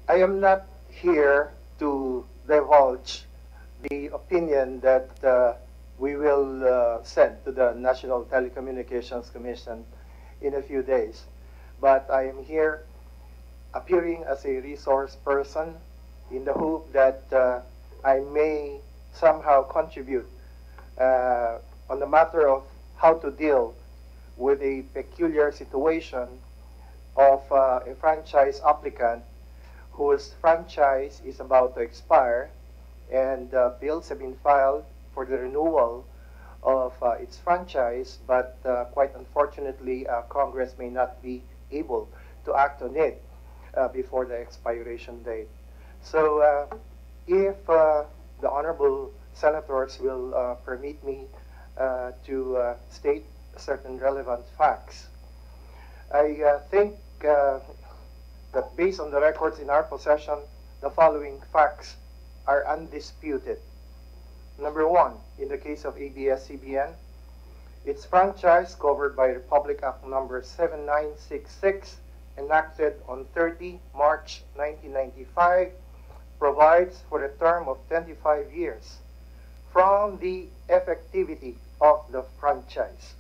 I am not here to divulge the opinion that we will send to the National Telecommunications Commission in a few days. But I am here appearing as a resource person in the hope that I may somehow contribute on the matter of how to deal with a peculiar situation of a franchise applicant whose franchise is about to expire, and bills have been filed for the renewal of its franchise, but quite unfortunately, Congress may not be able to act on it before the expiration date. So if the honorable senators will permit me to state certain relevant facts, I think that based on the records in our possession, the following facts are undisputed. Number one, in the case of ABS-CBN, its franchise covered by Republic Act number 7966, enacted on 30 March 1995, provides for a term of 25 years from the effectivity of the franchise.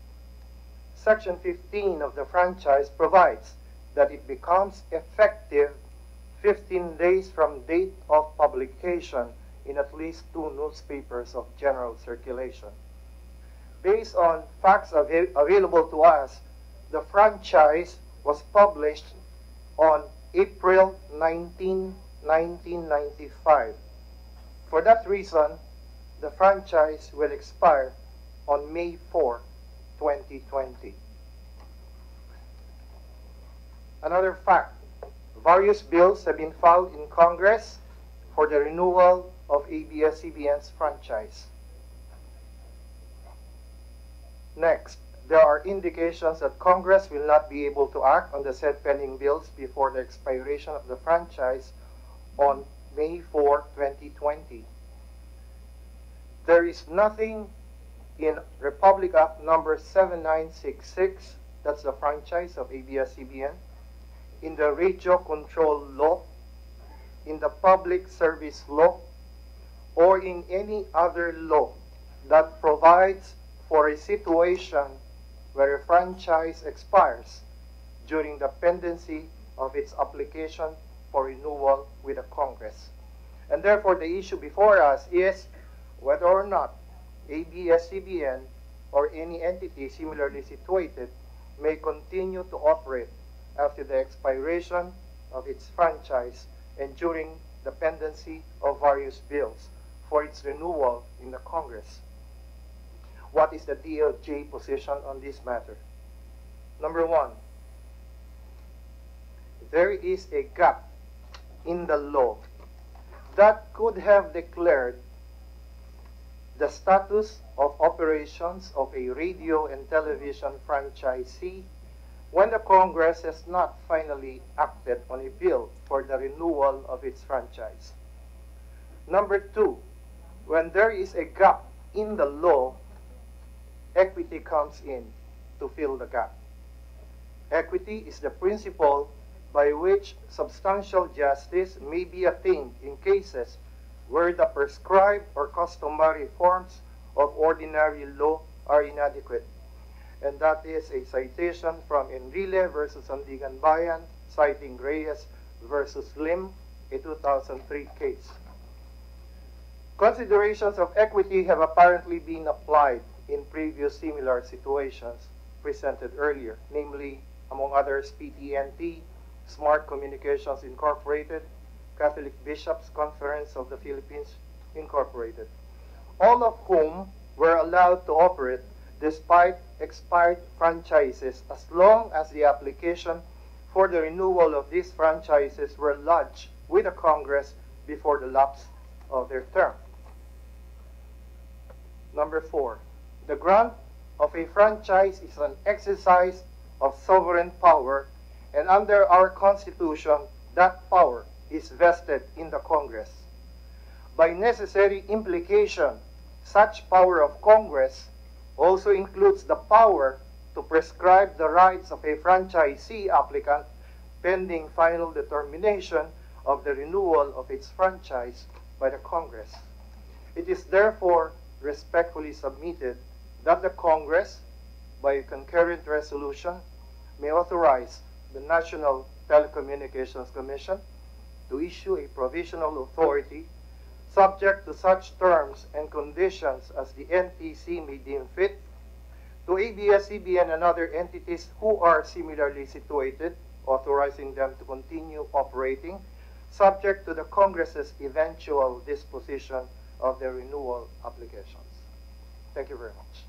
Section 15 of the franchise provides that it becomes effective 15 days from date of publication in at least 2 newspapers of general circulation. Based on facts available to us, the franchise was published on April 19, 1995. For that reason, the franchise will expire on May 4, 2020. Another fact, various bills have been filed in Congress for the renewal of ABS-CBN's franchise. Next, there are indications that Congress will not be able to act on the said pending bills before the expiration of the franchise on May 4, 2020. There is nothing in Republic Act number 7966, that's the franchise of ABS-CBN, in the radio control law, in the public service law, or in any other law that provides for a situation where a franchise expires during the pendency of its application for renewal with the Congress. And therefore, the issue before us is whether or not ABS-CBN or any entity similarly situated may continue to operate after the expiration of its franchise and during the pendency of various bills for its renewal in the Congress. What is the DOJ position on this matter? Number one, there is a gap in the law that could have declared the status of operations of a radio and television franchisee when the Congress has not finally acted on a bill for the renewal of its franchise. Number two, when there is a gap in the law, equity comes in to fill the gap. Equity is the principle by which substantial justice may be attained in cases where the prescribed or customary forms of ordinary law are inadequate. And that is a citation from Enrile versus Sandigan Bayan, citing Reyes versus Lim, a 2003 case. Considerations of equity have apparently been applied in previous similar situations presented earlier, namely, among others, PTNT, Smart Communications Incorporated, Catholic Bishops' Conference of the Philippines Incorporated, all of whom were allowed to operate despite expired franchises as long as the application for the renewal of these franchises were lodged with the Congress before the lapse of their term. Number four, the grant of a franchise is an exercise of sovereign power, and under our Constitution, that power is vested in the Congress. By necessary implication, such power of Congress also includes the power to prescribe the rights of a franchisee applicant pending final determination of the renewal of its franchise by the Congress. It is therefore respectfully submitted that the Congress, by a concurrent resolution, may authorize the National Telecommunications Commission to issue a provisional authority subject to such terms and conditions as the NTC may deem fit to ABS-CBN and other entities who are similarly situated, authorizing them to continue operating, subject to the Congress's eventual disposition of their renewal applications. Thank you very much.